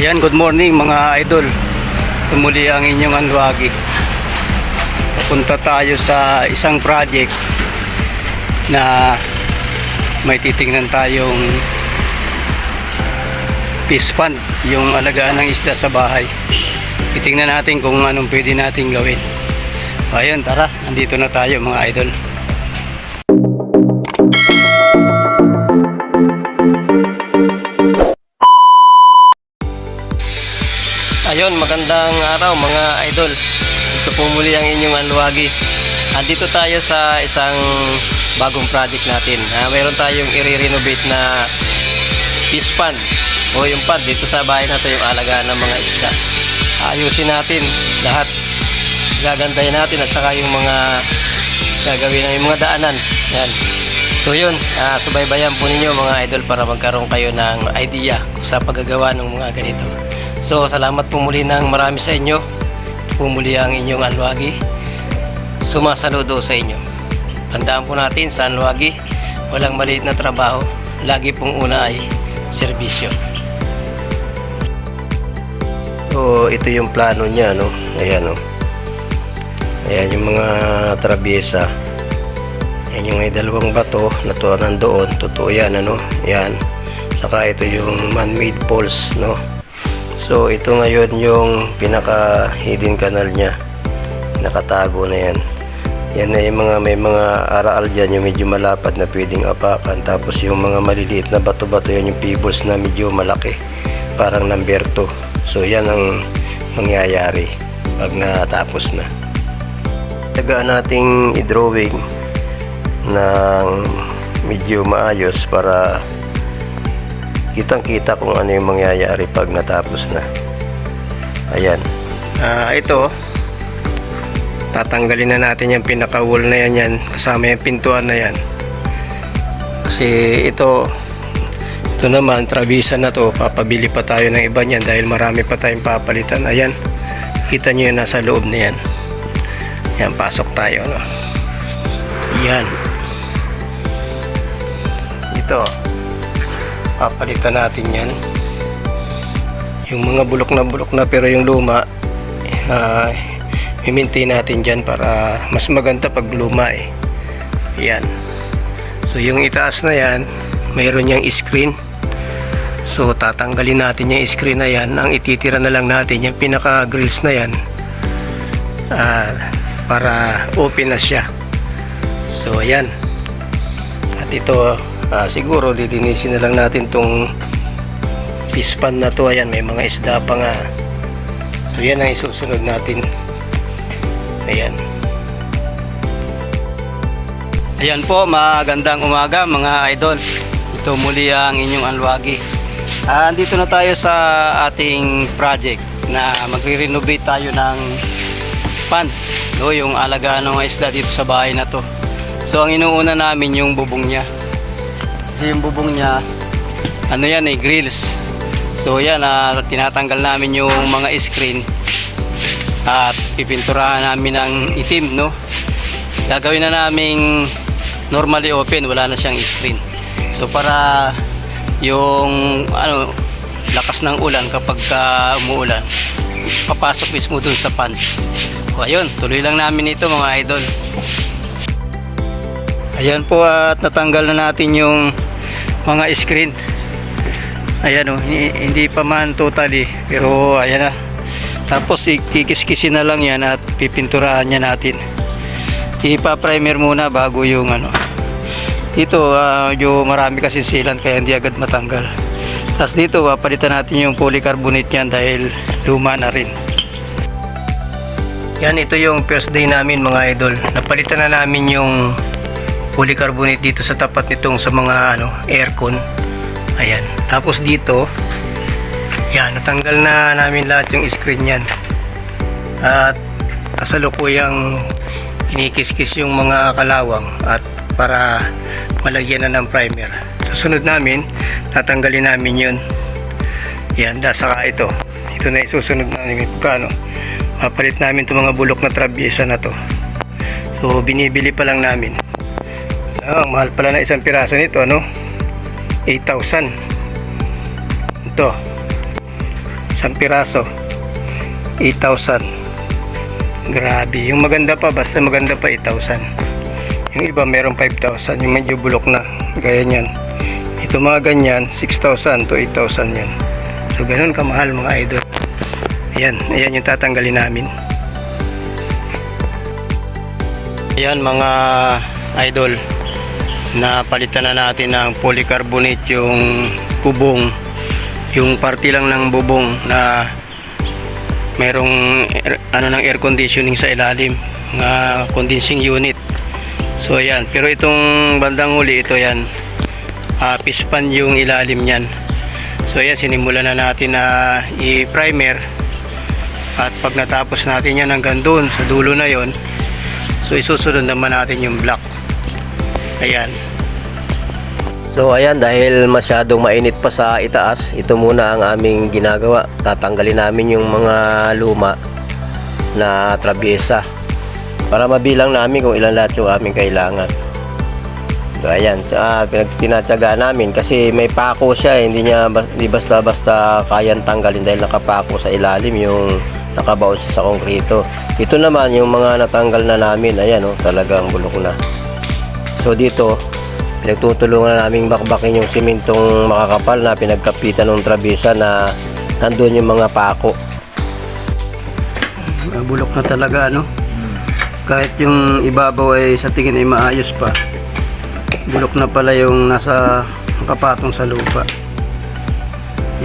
Ayan, good morning mga idol. Tumuli ang inyong Anluagi. Papunta tayo sa isang project na may titingnan tayong fish pond, yung alagaan ng isda sa bahay. Titingnan natin kung anong pwede natin gawin. Ayun, tara, nandito na tayo mga idol. Ayun, magandang araw mga idol. Ito po muli ang inyong Anluagi. Andito tayo sa isang bagong project natin. Mayroon tayong i-renovate na fish pond o yung pond dito sa bahay natin, yung alagaan ng mga isda. Ayusin natin lahat. Gagandahin natin at saka yung mga gagawin na yung mga daanan. Yan. So yun, subaybayan po ninyo mga idol para magkaroon kayo ng idea sa paggagawa ng mga ganito. So salamat po muli ng marami sa inyo. Po muli ang inyong Anluagi. Sumasaludo sa inyo. Tandaan po natin sa Anluagi, walang maliit na trabaho. Lagi pong una ay serbisyo. So ito yung plano niya, no? Ayan, no? Ayan yung mga trabyesa. Ayan yung may dalawang bato na to nandoon. Totoo yan, ano? Ayan. Saka ito yung man-made poles, no? So ito ngayon yung pinaka hidden canal niya, nakatago na yan. Yan na yung mga may mga araal dyan, yung medyo malapad na pwedeng apakan. Tapos yung mga maliliit na bato-bato, yan yung pebbles na medyo malaki, parang number 2. So yan ang mangyayari pag natapos na. Tagaan nating i-drawing ng medyo maayos para kitang-kita kung ano yung mangyayari pag natapos na. Ayan. Ito, tatanggalin na natin yung pinaka-wall na yan, kasama yung pintuan na yan. Kasi ito naman, trabisa na to, papabili pa tayo ng iba niyan dahil marami pa tayong papalitan. Ayan, kita nyo yun, nasa loob na yan. Ayan, pasok tayo, no? Ayan. Ito, papalitan natin yan, yung mga bulok na pero yung luma i-maintain natin dyan para mas maganda pag luma eh. Yan. So yung itaas na yan, mayroon yung screen. So tatanggalin natin yung screen na yan. Ang ititira na lang natin yung pinaka grills na yan, para open na siya. So ayan. At ito siguro lilinisin na lang natin tong fish pond na to. Ayan, may mga isda pa nga. So yan ang isusunod natin. Ayan. Ayan po, magandang umaga mga idol. Ito muli ang inyong Anluagi. Andito na tayo sa ating project na magre-renovate tayo ng pond, no, yung alagaan ng isda dito sa bahay na to. So ang inuuna namin yung bubong niya. Yung bubong niya, ano yan eh, grills. So yan, tinatanggal namin yung mga screen at pipinturahan namin ng itim, no. Gagawin na naming normally open, wala na siyang screen. So para yung lakas ng ulan kapag umuulan, papasok mismo dun sa pond. So ayun, tuloy lang namin ito mga idol. Ayan po, at natanggal na natin yung mga screen. Ayan o, hindi pa man totally, pero ayan na. Tapos kikiskisin na lang yan at pipinturahan niya natin. Ipa-primer muna bago yung dito yung marami kasi sealant kaya hindi agad matanggal. Tapos dito papalitan natin yung polycarbonate niyan dahil luma na rin. Yan, ito yung first day namin mga idol. Napalitan na namin yung polycarbonate dito sa tapat nitong sa mga aircon. Ayan. Tapos dito, yan, natanggal na namin lahat yung screen yan. At kasalukuyang inikis-kis yung mga kalawang at para malagyan na ng primer. Susunod namin, tatanggalin namin yun. Yan, saka ito. Ito na isusunod namin. Mapalit namin itong mga bulok na trabyesa na to. So binibili pa lang namin. Ang mahal pala na isang piraso nito, 8,000. Ito isang piraso 8,000. Grabe, yung maganda pa, basta maganda pa 8,000. Yung iba meron 5,000, yung medyo bulok na gaya niyan. Ito mga ganyan 6,000 to 8,000 yan. So ganun kamahal mga idol. Ayan yung tatanggalin namin. Ayan mga idol, na palitan na natin ng polycarbonate yung bubong, yung parte lang ng bubong na merong ng air conditioning sa ilalim, nga condensing unit. So ayan, pero itong bandang huli, ito yan, pispan yung ilalim niyan. So ayan, sinimulan na natin na i-primer, at pag natapos natin yan hanggang doon sa dulo na yon, so isusunod naman natin yung block. Ayan. So ayan, dahil masyadong mainit pa sa itaas, ito muna ang aming ginagawa. Tatanggalin namin yung mga luma na trabyesa para mabilang namin kung ilan lahat yung aming kailangan. So ayan, pinagtinatsaga namin kasi may pako siya, hindi basta-basta kayang tanggalin dahil nakapako sa ilalim yung nakabaon sa konkreto. Ito naman yung mga natanggal na namin, ayan talagang bulok na. So dito, pinagtutulungan na naming bakbakin yung simentong makakapal na pinagkapitan ng trabesa na nandun yung mga pako. Bulok na talaga, kahit yung ibabaw ay sa tingin ay maayos pa, bulok na pala yung nasa nakapatong sa lupa.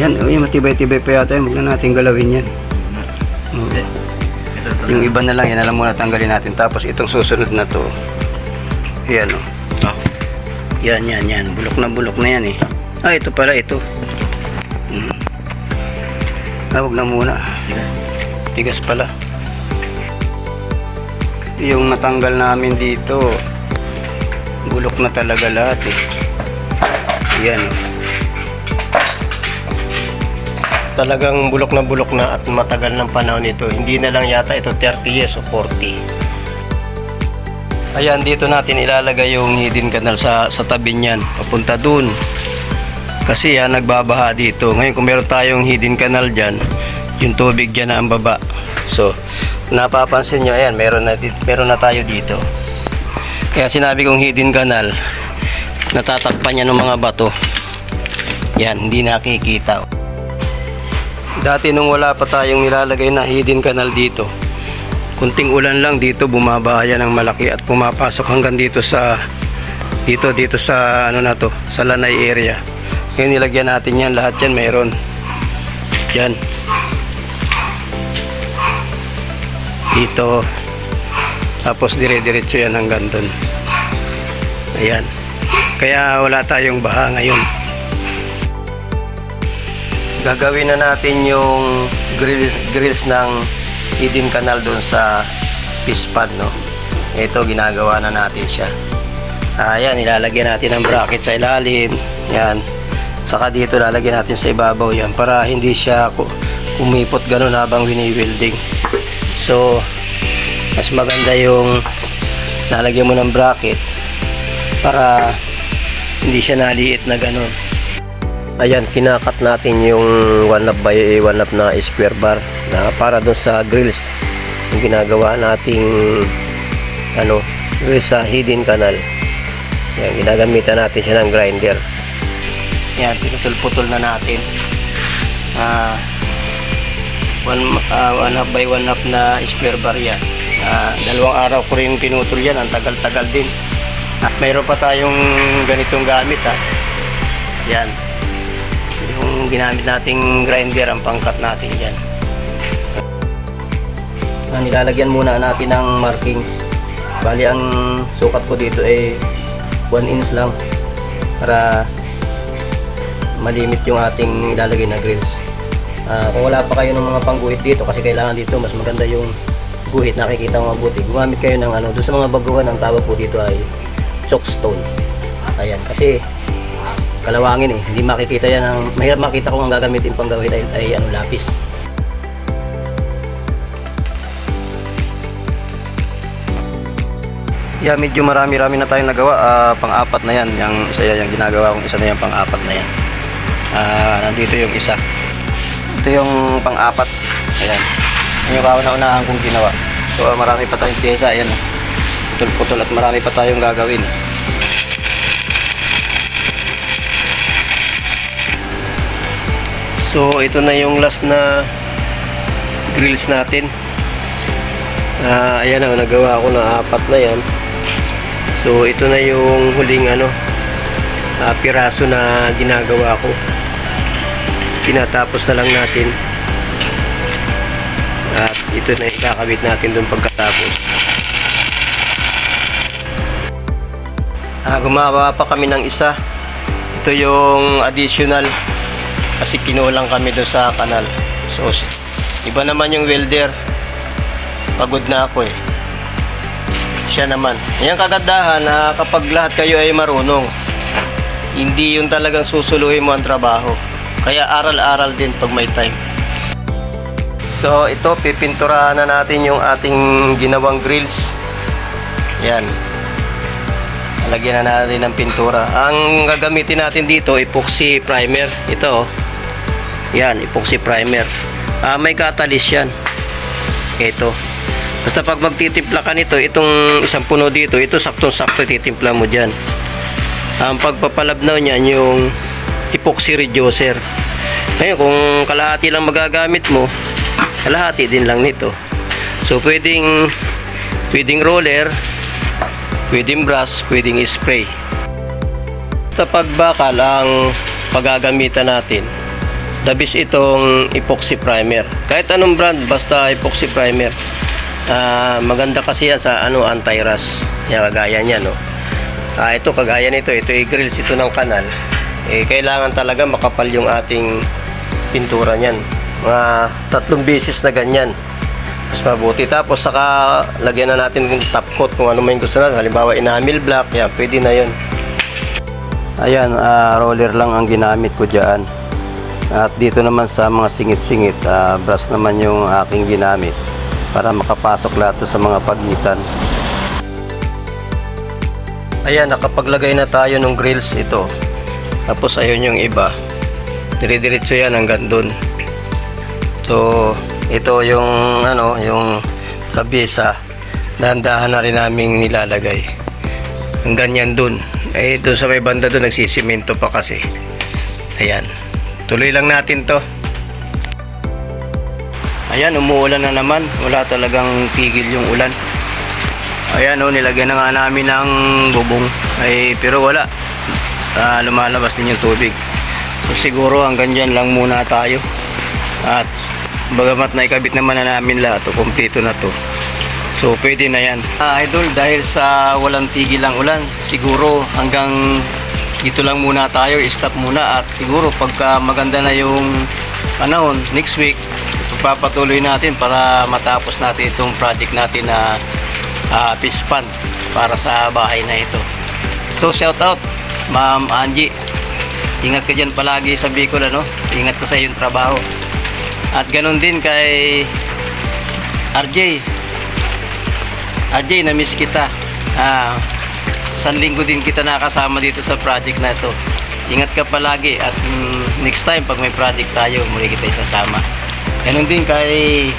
Yan, matibay-tibay pa yata yan, huwag na natin galawin yan. Yung iba na lang, yan alam muna tanggalin natin. Tapos itong susunod na to, yan yan, bulok na yan ito pala, ito huwag na muna, tigas pala. Yung natanggal namin dito, bulok na talaga lahat yan talagang bulok na at matagal ng panahon ito. Hindi na lang yata ito 30 years o 40. Ayan, dito natin ilalagay yung hidden canal sa tabi niyan, papunta dun. Kasi yan, nagbabaha dito. Ngayon kung meron tayong hidden canal dyan, yung tubig dyan na ang baba. So, napapansin nyo, ayan, meron na tayo dito. Kaya sinabi kong hidden canal, natatakpan niya ng mga bato. Yan, hindi nakikita. Dati nung wala pa tayong nilalagay na hidden canal dito, kunting ulan lang dito, bumabaha ng malaki at pumapasok hanggang dito sa sa Lanay area. Ngayon nilagyan natin yan, lahat yan meron yan dito, tapos dire-diretso yan hanggang doon. Ayan, kaya wala tayong baha ngayon. Gagawin na natin yung grills ng hidden canal doon sa pispan, ito ginagawa na natin siya. Ayan, ilalagyan natin ng bracket sa ilalim yan, saka dito lalagyan natin sa ibabaw yan para hindi siya umipot ganun habang wini-welding. So mas maganda yung lalagyan mo ng bracket para hindi siya naliit na ganun. Ayan, kinakat natin yung 1/2 by 1/2 na square bar na para doon sa grills, yung ginagawa nating grills sa hidden canal. Yan, ginagamitan natin siya ng grinder. Yan, pinutol-putol na natin. 1/2 by 1/2 na square bar yan. 2 araw ko rin pinutol yan, ang tagal-tagal din. Mayroon pa tayong ganitong gamit yan, yung ginamit nating grinder, ang pangkat natin yan. Nilalagyan muna natin ng markings. Bali ang sukat ko dito ay 1 inch lang para malimit yung ating ilalagay na grills. Kung wala pa kayo ng mga pangguhit dito, kasi kailangan dito mas maganda yung guhit, nakikita mo mabuti, gumamit kayo ng doon sa mga baguhan, ang tawag po dito ay chalkstone. Ayan, kasi kalawangin hindi makikita yan, mahirap makita kung ang gagamitin pang gawin ay lapis. Yeah, medyo marami-rami na tayong nagawa. Pang-apat na yan, yung isa yung ginagawa kong isa na yan, pang-apat na yan. Nandito yung isa. Ito yung pang-apat. Ayan. Yan yung kauna-unahan kong ginawa. So marami pa tayong pyesa. Ayan. Putol-putol at marami pa tayong gagawin. So ito na yung last na grills natin. Ayan na, nagawa ko na 4 na yan. So ito na yung huling piraso na ginagawa ko. Tinatapos na lang natin. At ito na ikakabit natin doon pagkatapos. Gumawa pa kami ng isa. Ito yung additional kasi kinulang kami doon sa kanal. So iba naman yung welder. Pagod na ako eh. Siya naman. Yung kagandahan na kapag lahat kayo ay marunong, hindi yung talagang susuluhin mo ang trabaho. Kaya aral-aral din pag may time. So ito, pipinturahan na natin yung ating ginawang grills. Yan. Lagyan na natin ng pintura. Ang gagamitin natin dito, epoxy primer. Ito, yan, epoxy primer. May catalyst yan. Ito. Basta pag magtitimpla ka nito, itong isang puno dito, ito saktong-sakto titimpla mo dyan. Ang pagpapalabnaw niyan yung epoxy reducer. Ngayon, kung kalahati lang magagamit mo, kalahati din lang nito. So, pwedeng roller, pwedeng brush, pwedeng spray. Sa pagbakal ang paggagamitan natin, the best itong epoxy primer. Kahit anong brand, basta epoxy primer. Maganda kasi yan sa anti-rust. Yan, kagaya niya, no? Ito, kagaya nito, ito i-grills ito ng kanal. Kailangan talaga makapal yung ating pintura niyan. Mga 3 beses na ganyan. Mas mabuti. Tapos saka lagyan na natin yung top coat kung ano may gusto natin. Halimbawa, enamel black, yan, pwede na yun. Ayan, roller lang ang ginamit ko dyan. At dito naman sa mga singit-singit, brush naman yung aking ginamit para makapasok lahat sa mga pagitan. Ayan, nakapaglagay na tayo ng grills ito. Tapos ayun yung iba. Dire-diretso yan hanggang dun. So, ito yung yung kabisa. Dahan-dahan na rin namin nilalagay. Hanggang yan dun. Doon sa may banda dun, nagsisimento pa kasi. Ayan. Tuloy lang natin to. Ayan, umuulan na naman. Wala talagang tigil yung ulan. Ayan, nilagyan na nga namin ng bubong. Pero wala. Lumalabas din yung tubig. So siguro hanggang dyan lang muna tayo. At bagamat na ikabit naman na namin lahat, kumpleto na to. So pwede na yan. Idol, dahil sa walang tigil ang ulan, siguro hanggang dito lang muna tayo. Stop muna. At siguro pagka maganda na yung panahon, next week, papatuloy natin para matapos natin itong project natin na fish pond para sa bahay na ito. So shout out Ma'am Angie, ingat ka dyan palagi sa Bicol, ingat ka sa iyong trabaho. At ganun din kay RJ, na-miss kita. San linggo din kita nakasama dito sa project na ito. Ingat ka palagi at next time pag may project tayo, muli kita isasama. Ganun din kay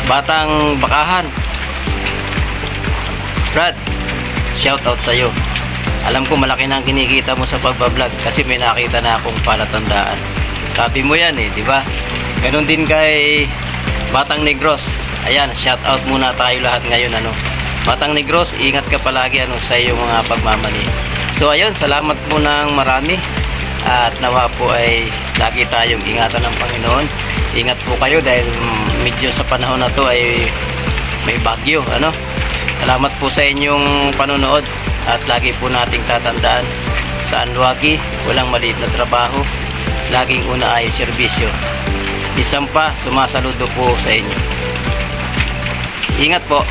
Batang Bakahan. Brad, shout out sa'yo. Alam ko malaki na ang kinikita mo sa pagbablog kasi may nakita na akong palatandaan. Sabi mo yan di ba? Ganun din kay Batang Negros. Ayan, shout out muna tayo lahat ngayon, Batang Negros, ingat ka palagi sa iyong mga pagmamani. So ayun, salamat po ng marami. At nawa po ay lagi tayong ingatan ng Panginoon. Ingat po kayo dahil medyo sa panahon na to ay may bagyo, Salamat po sa inyong panonood at lagi po nating tatandaan sa Anluwagi, walang maliit na trabaho. Laging una ay serbisyo. Isang pa, sumasaludo po sa inyo. Ingat po.